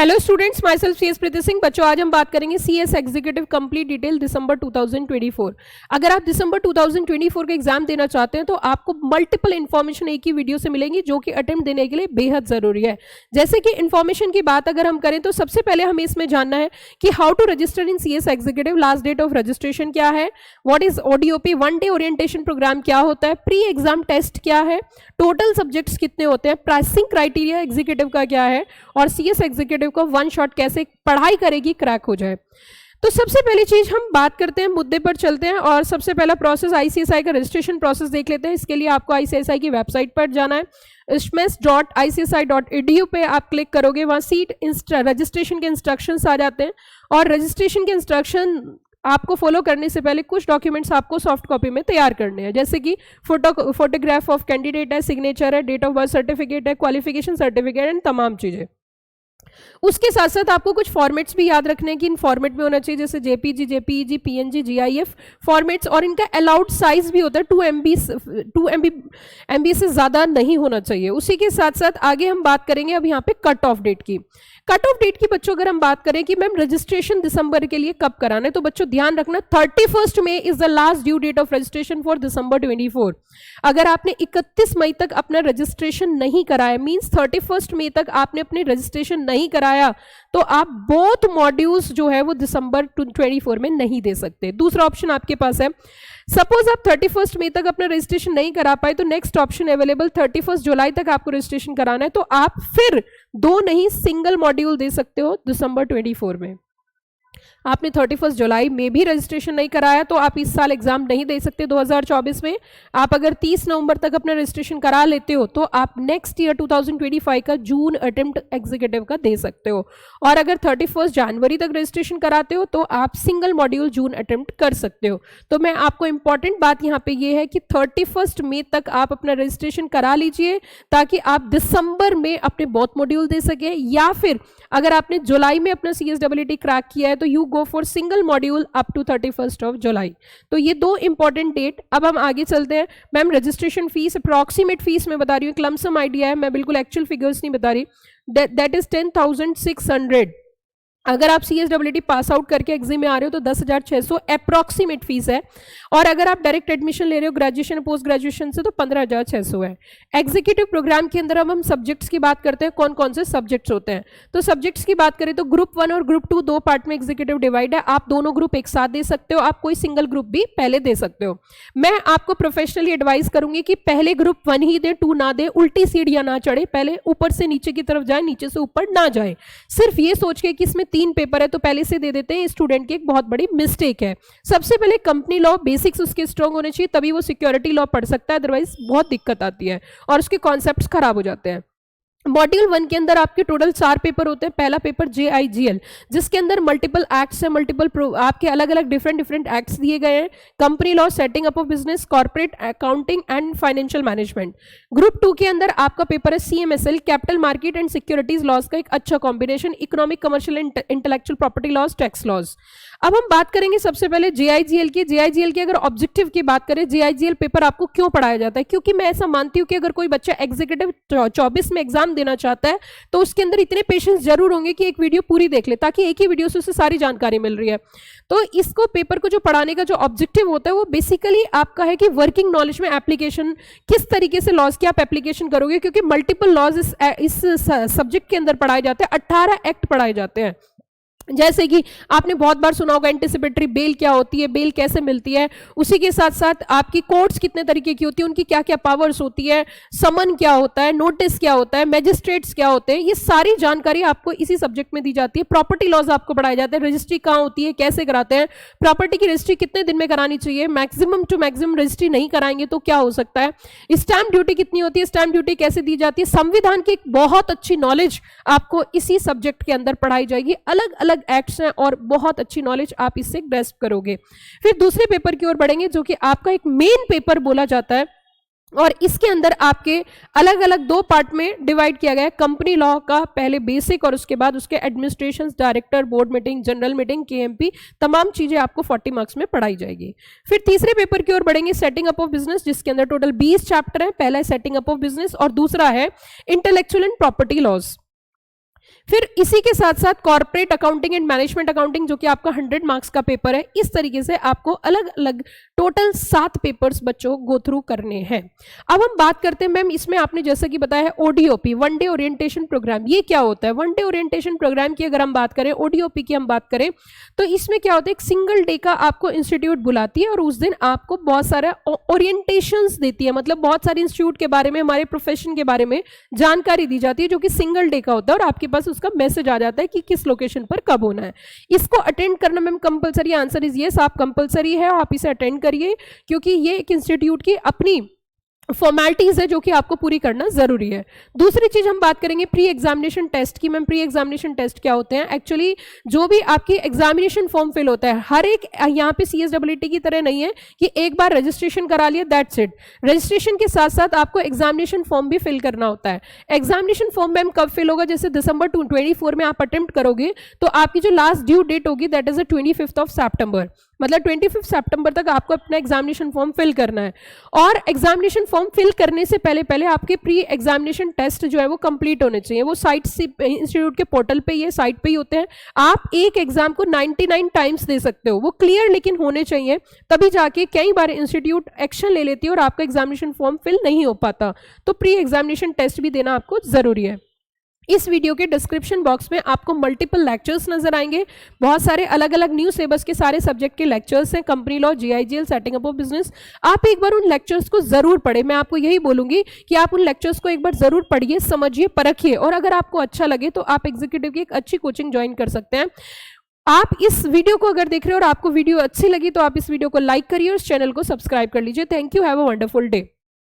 Hello students, my self CS प्रीति सिंह। बच्चों, आज हम बात करेंगे CS एग्जीक्यूटिव कंप्लीट डिटेल दिसंबर 2024। अगर आप दिसंबर 2024 का एग्जाम देना चाहते हैं तो आपको मल्टीपल इन्फॉर्मेशन एक ही वीडियो से मिलेंगी, जो कि अटेम्प्ट देने के लिए बेहद जरूरी है। जैसे कि इन्फॉर्मेशन की बात अगर हम करें तो सबसे पहले हमें इसमें जानना है कि how to register in CS executive, last date of registration क्या है, what is ODOP, one day orientation programme क्या होता है, प्री एग्जाम टेस्ट क्या है, टोटल सब्जेक्ट्स कितने होते हैं, प्राइसिंग क्राइटेरिया एग्जीक्यूटिव का क्या है, और CS एग्जीक्यूटिव को वन शॉट कैसे पढ़ाई करेगी क्रैक हो जाए। तो सबसे पहली चीज हम बात करते हैं, मुद्दे पर चलते हैं और सबसे पहला प्रोसेस ICSI का रजिस्ट्रेशन प्रोसेस देख लेते हैं। इसके लिए आपको ICSI की वेबसाइट पर जाना है, isms.icsi.edu पे आप क्लिक करोगे, वहां सीट रजिस्ट्रेशन के इंस्ट्रक्शंस आ जाते हैं और रजिस्ट्रेशन के इंस्ट्रक्शन आपको फॉलो करने से पहले कुछ डॉक्यूमेंट्स आपको सॉफ्ट कॉपी में तैयार करने हैं, जैसे कि फोटोग्राफ ऑफ कैंडिडेट है, सिग्नेचर है, डेट ऑफ बर्थ सर्टिफिकेट है, क्वालिफिकेशन सर्टिफिकेट एंड तमाम चीजें। उसके साथ साथ आपको कुछ फॉर्मेट्स भी याद रखने हैं कि इन फॉर्मेट में होना चाहिए, जैसे JPG, JPEG, PNG, GIF formats, और इनका अलाउड साइज भी होता है 2 MB से ज़्यादा नहीं होना चाहिए। उसी के साथ साथ आगे हम बात करेंगे अब यहाँ पे कट ऑफ डेट की। कट ऑफ डेट की बच्चों अगर हम बात करें कि मैम रजिस्ट्रेशन दिसंबर के लिए कब कराना है, तो बच्चों ध्यान रखना 31 May is the last due date of registration for December 24। अगर आपने 31 मई तक अपना रजिस्ट्रेशन नहीं कराया, मींस 31 मई तक आपने अपने रजिस्ट्रेशन नहीं कराया, तो आप बोथ मॉड्यूल्स जो है वो दिसंबर 24 में नहीं दे सकते। दूसरा ऑप्शन आपके पास है, सपोज आप 31 मई तक अपना रजिस्ट्रेशन नहीं करा पाए तो नेक्स्ट ऑप्शन अवेलेबल 31 जुलाई तक आपको रजिस्ट्रेशन कराना है, तो आप फिर 2 नहीं सिंगल मॉड्यूल दे सकते हो दिसंबर 24 में। आपने 31 जुलाई में भी रजिस्ट्रेशन नहीं कराया तो आप इस साल एग्जाम नहीं दे सकते 2024 में। आप अगर 30 नवंबर तक अपना रजिस्ट्रेशन करा लेते हो तो आप नेक्स्ट ईयर 2025 का जून अटेम्प्ट एग्जीक्यूटिव का दे सकते हो, और अगर 31 जनवरी तक रजिस्ट्रेशन कराते हो तो आप सिंगल मॉड्यूल जून अटेम्प्ट कर सकते हो। तो मैं आपको इंपॉर्टेंट बात यहाँ पे ये है कि 31 मई तक आप अपना रजिस्ट्रेशन करा लीजिए ताकि आप दिसंबर में अपने बोथ मॉड्यूल दे सके, या फिर अगर आपने जुलाई में अपना CSEET क्रैक किया है तो you go for single module up to 31 July. तो ये 2 इंपॉर्टेंट डेट। अब हम आगे चलते हैं। Ma'am registration fees, approximate fees मैं बता रही हूँ, लमसम आइडिया है, मैं बिल्कुल एक्चुअल फिगर्स नहीं बता रही। That is 10,600। अगर आप CSEET पास आउट करके एग्जाम में आ रहे हो तो 10,600 अप्रॉक्सीमेट फीस है, और अगर आप डायरेक्ट एडमिशन ले रहे हो ग्रेजुएशन पोस्ट ग्रेजुएशन से तो 15,600 है। एग्जीक्यूटिव प्रोग्राम के अंदर अब हम सब्जेक्ट्स की बात करते हैं, कौन कौन से सब्जेक्ट्स होते हैं। तो सब्जेक्ट्स की बात करें तो ग्रुप 1 और ग्रुप 2 2 पार्ट में एग्जीक्यूटिव डिवाइड है। आप दोनों ग्रुप एक साथ दे सकते हो, आप कोई सिंगल ग्रुप भी पहले दे सकते हो। मैं आपको प्रोफेशनली एडवाइस करूंगी कि पहले ग्रुप 1 ही दे, 2 ना दे, उल्टी सीढ़ियां ना चढ़े, पहले ऊपर से नीचे की तरफ जाए, नीचे से ऊपर ना जाए। सिर्फ ये सोच के कि इसमें 3 पेपर है तो पहले से दे देते हैं, स्टूडेंट की एक बहुत बड़ी मिस्टेक है। सबसे पहले कंपनी लॉ बेसिक्स उसके स्ट्रांग होने चाहिए, तभी वो सिक्योरिटी लॉ पढ़ सकता है, अदरवाइज बहुत दिक्कत आती है और उसके कॉन्सेप्ट्स खराब हो जाते हैं। मॉड्यूल 1 के अंदर आपके टोटल 4 पेपर होते हैं। पहला पेपर JIGL, जिसके अंदर मल्टीपल एक्ट्स है, मल्टीपल आपके अलग अलग डिफरेंट एक्ट्स दिए गए हैं, company law, setting up of business, corporate accounting and financial management. Group 2 के अंदर आपका पेपर है CMSL, capital market and securities laws का एक अच्छा combination, economic, commercial and intellectual property laws, tax laws. अब हम बात करेंगे सबसे पहले JIGL की। JIGL की अगर ऑब्जेक्टिव की बात करें, JIGL पेपर आपको क्यों पढ़ाया जाता है, क्योंकि मैं ऐसा मानती हूँ कि अगर कोई बच्चा एग्जीक्यूटिव 24 में एग्जाम देना चाहता है तो उसके अंदर इतने पेशेंस जरूर होंगे कि एक वीडियो पूरी देख ले, ताकि एक ही वीडियो से उसे सारी जानकारी मिल रही है। तो इसको पेपर को जो पढ़ाने का जो ऑब्जेक्टिव होता है वो बेसिकली आपका है कि वर्किंग नॉलेज में एप्लीकेशन, किस तरीके से लॉज की आप एप्लीकेशन करोगे, क्योंकि मल्टीपल लॉज इस सब्जेक्ट के अंदर पढ़ाए जाते हैं, 18 एक्ट पढ़ाए जाते हैं। जैसे कि आपने बहुत बार सुना होगा एंटिसिपेटरी बेल क्या होती है, बेल कैसे मिलती है, उसी के साथ साथ आपकी कोर्ट्स कितने तरीके की होती है, उनकी क्या क्या पावर्स होती है, समन क्या होता है, नोटिस क्या होता है, मैजिस्ट्रेट्स क्या होते हैं, ये सारी जानकारी आपको इसी सब्जेक्ट में दी जाती है। प्रॉपर्टी लॉज आपको पढ़ाए जाते हैं, रजिस्ट्री कहाँ होती है, कैसे कराते हैं, प्रॉपर्टी की रजिस्ट्री कितने दिन में करानी चाहिए, मैक्सिमम टू मैक्सिमम रजिस्ट्री नहीं कराएंगे तो क्या हो सकता है, स्टैंप ड्यूटी कितनी होती है, स्टैंप ड्यूटी कैसे दी जाती है, संविधान की एक बहुत अच्छी नॉलेज आपको इसी सब्जेक्ट के अंदर पढ़ाई जाएगी। अलग अलग एक्ट्स हैं और बहुत अच्छी नॉलेज आप इससे ग्रैस्प करोगे। फिर दूसरे पेपर की ओर बढ़ेंगे, जो कि आपका एक मेन पेपर बोला जाता है, और इसके अंदर आपके अलग अलग 2 पार्ट में डिवाइड किया गया है। कंपनी लॉ का पहले बेसिक और उसके बाद उसके administration, director, board meeting, general meeting, KMP, तमाम चीजें आपको 40 मार्क्स में पढ़ाई जाएगी। फिर तीसरे पेपर की ओर बढ़ेंगे, सेटिंग अप ऑफ बिजनेस, जिसके अंदर टोटल 20 चैप्टर है। पहला है सेटिंग अप ऑफ बिजनेस और दूसरा है इंटेलेक्चुअल एंड प्रॉपर्टी लॉज। फिर इसी के साथ साथ corporate accounting and management accounting जो कि आपका 100 मार्क्स का पेपर है। इस तरीके से आपको अलग अलग टोटल 7 पेपर्स बच्चों गो थ्रू करने हैं। अब हम बात करते हैं मैम, इसमें आपने जैसा कि बताया है ODOP, one day orientation programme, ये क्या होता है? वन डे ओरिएंटेशन प्रोग्राम की अगर हम बात करें, ओडीओपी की हम बात करें, तो इसमें क्या होता है, एक सिंगल डे का आपको इंस्टीट्यूट बुलाती है और उस दिन आपको बहुत सारा ओरिएंटेशंस देती है, मतलब बहुत सारे इंस्टीट्यूट के बारे में, हमारे प्रोफेशन के बारे में जानकारी दी जाती है, जो कि सिंगल डे का होता है और आपके पास उसका मैसेज आ जाता है कि किस लोकेशन पर कब होना है। इसको अटेंड करना ma'am compulsory? Answer is yes, आप कंपलसरी है, आप इसे अटेंड करिए, क्योंकि ये एक इंस्टीट्यूट की अपनी फॉर्मेलिटीज है जो कि आपको पूरी करना जरूरी है। दूसरी चीज हम बात करेंगे प्री एग्जामिनेशन टेस्ट की। मैम प्री एग्जामिनेशन टेस्ट क्या होते हैं? एक्चुअली जो भी आपकी एग्जामिनेशन फॉर्म फिल होता है, हर एक यहाँ पे CSEET की तरह नहीं है कि एक बार रजिस्ट्रेशन करा लिया दैट्स इट। रजिस्ट्रेशन के साथ साथ आपको एग्जामिनेशन फॉर्म भी फिल करना होता है। एग्जामिनेशन फॉर्म मैम कब फिल होगा? जैसे दिसंबर 24 में आप अटेम्प्ट करोगे तो आपकी जो लास्ट ड्यू डेट होगी दैट इज 25 सितंबर, मतलब 25 सितंबर तक आपको अपना एग्जामिनेशन फॉर्म फिल करना है। और एग्जामिनेशन फॉर्म फिल करने से पहले पहले आपके प्री एग्जामिनेशन टेस्ट जो है वो कंप्लीट होने चाहिए। वो साइट से इंस्टीट्यूट के पोर्टल पे, ये साइट पे ही होते हैं। आप एक एग्जाम को 99 टाइम्स दे सकते हो, वो क्लियर लेकिन होने चाहिए, तभी जाके कई बार इंस्टीट्यूट एक्शन ले लेती है और आपका एग्जामिनेशन फॉर्म फिल नहीं हो पाता। तो प्री एग्जामिनेशन टेस्ट भी देना आपको जरूरी है। इस वीडियो के डिस्क्रिप्शन बॉक्स में आपको मल्टीपल लेक्चर्स नजर आएंगे, बहुत सारे अलग अलग न्यू सिलेबस के सारे सब्जेक्ट के लेक्चर्स हैं, company law, GIGL, setting up of business. आप एक बार उन लेक्चर्स को जरूर पढ़ें, मैं आपको यही बोलूंगी कि आप उन लेक्चर्स को एक बार जरूर पढ़िए, समझिए, परखिए, और अगर आपको अच्छा लगे तो आप एग्जीक्यूटिव की एक अच्छी कोचिंग ज्वाइन कर सकते हैं। आप इस वीडियो को अगर देख रहे हो और आपको वीडियो अच्छी लगी तो आप इस वीडियो को लाइक करिए और इस चैनल को सब्सक्राइब कर लीजिए। Thank you, have a wonderful day.